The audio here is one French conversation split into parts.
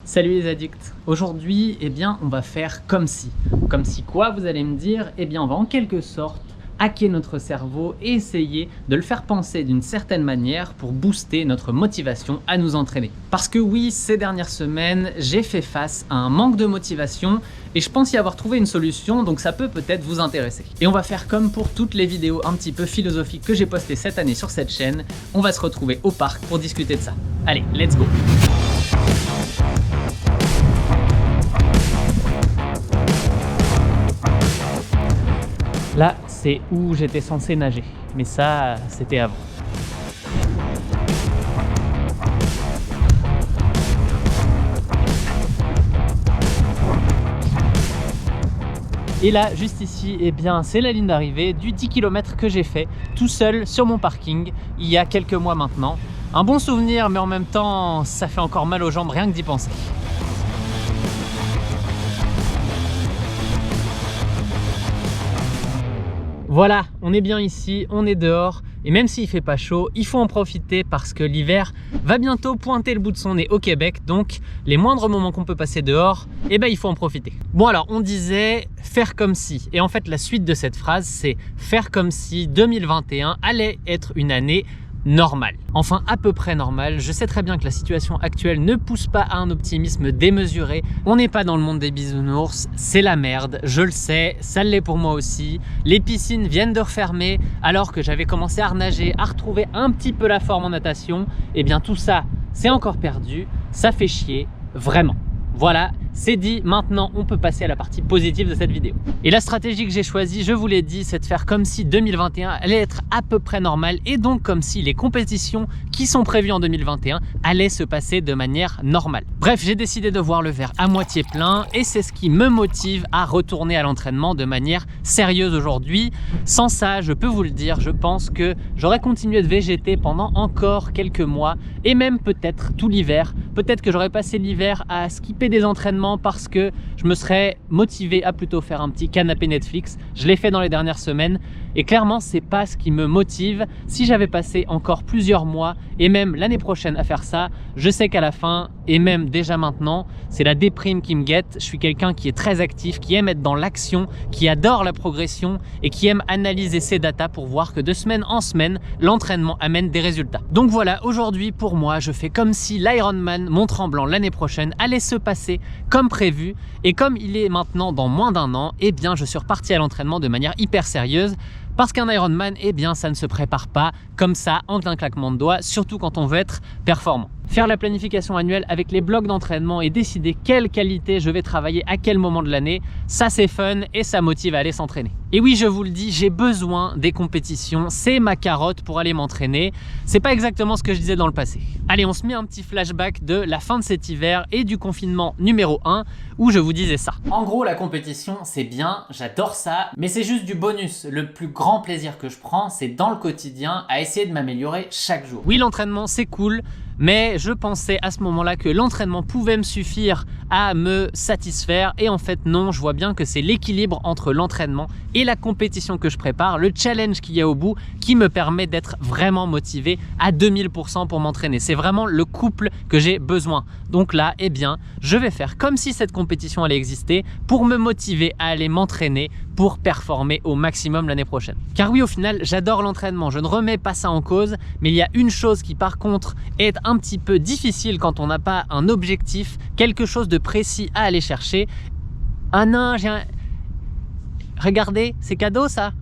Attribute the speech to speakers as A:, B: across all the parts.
A: Salut les addicts. Aujourd'hui, on va faire comme si. Comme si quoi, vous allez me dire? On va en quelque sorte hacker notre cerveau et essayer de le faire penser d'une certaine manière pour booster notre motivation à nous entraîner. Parce que oui, ces dernières semaines, j'ai fait face à un manque de motivation et je pense y avoir trouvé une solution, donc ça peut peut-être vous intéresser. Et on va faire comme pour toutes les vidéos un petit peu philosophiques que j'ai postées cette année sur cette chaîne. On va se retrouver au parc pour discuter de ça. Allez, let's go! Là, c'est où j'étais censé nager, mais ça, c'était avant. Et là, juste ici, c'est la ligne d'arrivée du 10 km que j'ai fait tout seul sur mon parking il y a quelques mois maintenant. Un bon souvenir, mais en même temps, ça fait encore mal aux jambes rien que d'y penser. Voilà, on est bien ici, on est dehors et même s'il fait pas chaud, il faut en profiter parce que l'hiver va bientôt pointer le bout de son nez au Québec, donc les moindres moments qu'on peut passer dehors, il faut en profiter. Bon alors, on disait faire comme si, et en fait la suite de cette phrase c'est faire comme si 2021 allait être une année normal. Enfin, à peu près normal. Je sais très bien que la situation actuelle ne pousse pas à un optimisme démesuré. On n'est pas dans le monde des bisounours, c'est la merde, je le sais, ça l'est pour moi aussi. Les piscines viennent de refermer alors que j'avais commencé à renager, à retrouver un petit peu la forme en natation. Tout ça, c'est encore perdu, ça fait chier, vraiment. Voilà, c'est dit, maintenant on peut passer à la partie positive de cette vidéo. Et la stratégie que j'ai choisie, je vous l'ai dit, c'est de faire comme si 2021 allait être à peu près normal et donc comme si les compétitions qui sont prévues en 2021 allaient se passer de manière normale. Bref, j'ai décidé de voir le verre à moitié plein et c'est ce qui me motive à retourner à l'entraînement de manière sérieuse aujourd'hui. Sans ça, je peux vous le dire, je pense que j'aurais continué de végéter pendant encore quelques mois et même peut-être tout l'hiver. Peut-être que j'aurais passé l'hiver à skipper des entraînements parce que je me serais motivé à plutôt faire un petit canapé Netflix. Je l'ai fait dans les dernières semaines et clairement c'est pas ce qui me motive. Si j'avais passé encore plusieurs mois et même l'année prochaine à faire ça, je sais qu'à la fin et même déjà maintenant, c'est la déprime qui me guette. Je suis quelqu'un qui est très actif, qui aime être dans l'action, qui adore la progression et qui aime analyser ses datas pour voir que de semaine en semaine, l'entraînement amène des résultats. Donc voilà, aujourd'hui pour moi, je fais comme si l'Ironman Mont-Tremblant l'année prochaine allait se passer comme prévu et comme il est maintenant dans moins d'un an, je suis reparti à l'entraînement de manière hyper sérieuse. Parce qu'un Ironman, ça ne se prépare pas comme ça en un claquement de doigts, surtout quand on veut être performant. Faire la planification annuelle avec les blocs d'entraînement et décider quelle qualité je vais travailler à quel moment de l'année, ça c'est fun et ça motive à aller s'entraîner. Et oui, je vous le dis, j'ai besoin des compétitions, c'est ma carotte pour aller m'entraîner. C'est pas exactement ce que je disais dans le passé. Allez, on se met un petit flashback de la fin de cet hiver et du confinement numéro 1 où je vous disais ça. En gros, la compétition, c'est bien, j'adore ça, mais c'est juste du bonus. Le plus grand plaisir que je prends, c'est dans le quotidien à essayer de m'améliorer chaque jour. Oui, l'entraînement, c'est cool, mais je pensais à ce moment-là que l'entraînement pouvait me suffire à me satisfaire et en fait non, je vois bien que c'est l'équilibre entre l'entraînement et la compétition que je prépare, le challenge qu'il y a au bout qui me permet d'être vraiment motivé à 2000% pour m'entraîner. C'est vraiment le couple que j'ai besoin. Donc là, je vais faire comme si cette compétition allait exister pour me motiver à aller m'entraîner pour performer au maximum l'année prochaine. Car oui, au final, j'adore l'entraînement, je ne remets pas ça en cause, mais il y a une chose qui par contre est un petit peu difficile quand on n'a pas un objectif, quelque chose de précis à aller chercher. Ah non, regardez, c'est cadeau ça.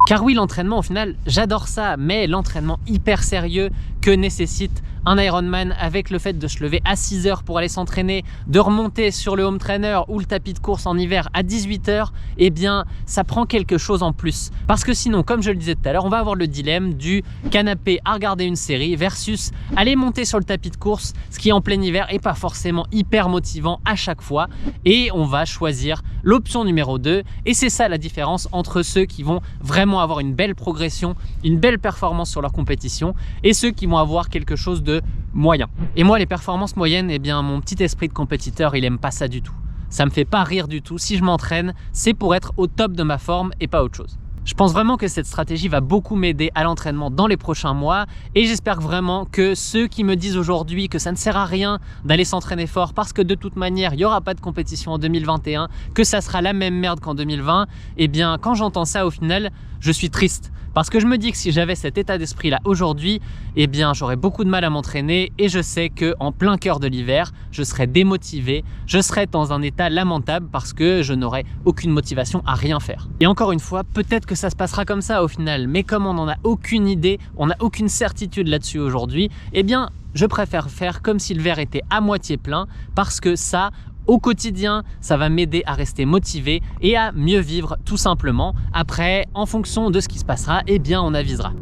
A: Car oui, l'entraînement au final, j'adore ça, mais l'entraînement hyper sérieux que nécessite un Ironman avec le fait de se lever à 6 h pour aller s'entraîner, de remonter sur le home trainer ou le tapis de course en hiver à 18 h, ça prend quelque chose en plus. Parce que sinon, comme je le disais tout à l'heure, on va avoir le dilemme du canapé à regarder une série versus aller monter sur le tapis de course, ce qui en plein hiver est pas forcément hyper motivant à chaque fois. Et on va choisir l'option numéro 2. Et c'est ça la différence entre ceux qui vont vraiment avoir une belle progression, une belle performance sur leur compétition et ceux qui vont avoir quelque chose de moyen. Et moi, les performances moyennes, mon petit esprit de compétiteur, il aime pas ça du tout. Ça me fait pas rire du tout. Si je m'entraîne, c'est pour être au top de ma forme et pas autre chose. Je pense vraiment que cette stratégie va beaucoup m'aider à l'entraînement dans les prochains mois et j'espère vraiment que ceux qui me disent aujourd'hui que ça ne sert à rien d'aller s'entraîner fort parce que de toute manière il n'y aura pas de compétition en 2021, que ça sera la même merde qu'en 2020, eh bien quand j'entends ça au final, je suis triste. Parce que je me dis que si j'avais cet état d'esprit là aujourd'hui, eh bien j'aurais beaucoup de mal à m'entraîner et je sais qu'en plein cœur de l'hiver, je serais démotivé, je serais dans un état lamentable parce que je n'aurais aucune motivation à rien faire. Et encore une fois, peut-être que ça se passera comme ça au final, mais comme on n'en a aucune idée, on n'a aucune certitude là-dessus aujourd'hui, eh bien je préfère faire comme si le verre était à moitié plein parce que ça, au quotidien, ça va m'aider à rester motivé et à mieux vivre tout simplement. Après, en fonction de ce qui se passera, eh bien on avisera.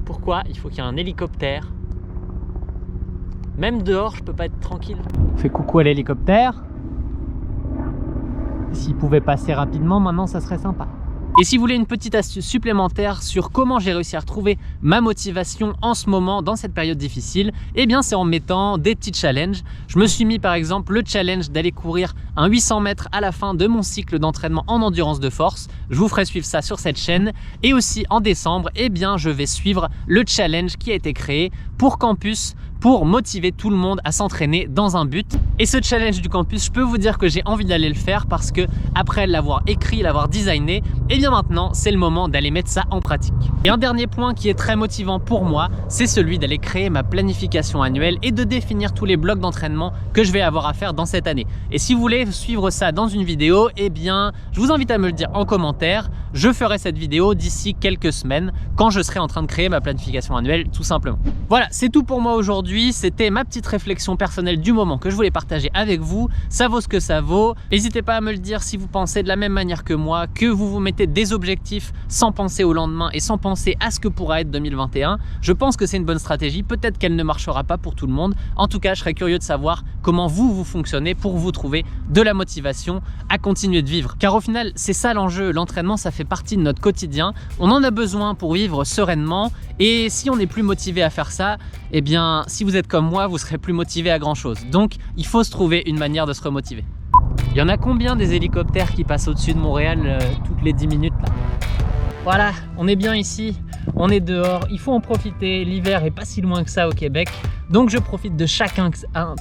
A: Pourquoi il faut qu'il y ait un hélicoptère? Même dehors, je peux pas être tranquille. On fait coucou à l'hélicoptère. S'il pouvait passer rapidement, maintenant ça serait sympa. Et si vous voulez une petite astuce supplémentaire sur comment j'ai réussi à retrouver ma motivation en ce moment dans cette période difficile, eh bien c'est en mettant des petits challenges. Je me suis mis par exemple le challenge d'aller courir un 800 mètres à la fin de mon cycle d'entraînement en endurance de force. Je vous ferai suivre ça sur cette chaîne. Et aussi en décembre, eh bien je vais suivre le challenge qui a été créé pour Campus, pour motiver tout le monde à s'entraîner dans un but. Et ce challenge du campus, je peux vous dire que j'ai envie d'aller le faire parce que après l'avoir écrit, l'avoir designé, et bien maintenant c'est le moment d'aller mettre ça en pratique. Et un dernier point qui est très motivant pour moi, c'est celui d'aller créer ma planification annuelle et de définir tous les blocs d'entraînement que je vais avoir à faire dans cette année. Et si vous voulez suivre ça dans une vidéo, eh bien je vous invite à me le dire en commentaire. Je ferai cette vidéo d'ici quelques semaines quand je serai en train de créer ma planification annuelle tout simplement. Voilà, c'est tout pour moi aujourd'hui. C'était ma petite réflexion personnelle du moment que je voulais partager avec vous. Ça vaut ce que ça vaut. N'hésitez pas à me le dire si vous pensez de la même manière que moi, que vous vous mettez des objectifs sans penser au lendemain et sans penser à ce que pourra être 2021. Je pense que c'est une bonne stratégie. Peut-être qu'elle ne marchera pas pour tout le monde. En tout cas, je serais curieux de savoir comment vous fonctionnez pour vous trouver de la motivation à continuer de vivre. Car au final, c'est ça l'enjeu. L'entraînement, ça fait partie de notre quotidien. On en a besoin pour vivre sereinement. Et si on n'est plus motivé à faire ça, eh bien, si vous êtes comme moi, vous serez plus motivé à grand chose. Donc, il faut se trouver une manière de se remotiver. Il y en a combien des hélicoptères qui passent au-dessus de Montréal toutes les 10 minutes là? Voilà, on est bien ici, on est dehors, il faut en profiter. L'hiver est pas si loin que ça au Québec. Donc, je profite de chaque instant.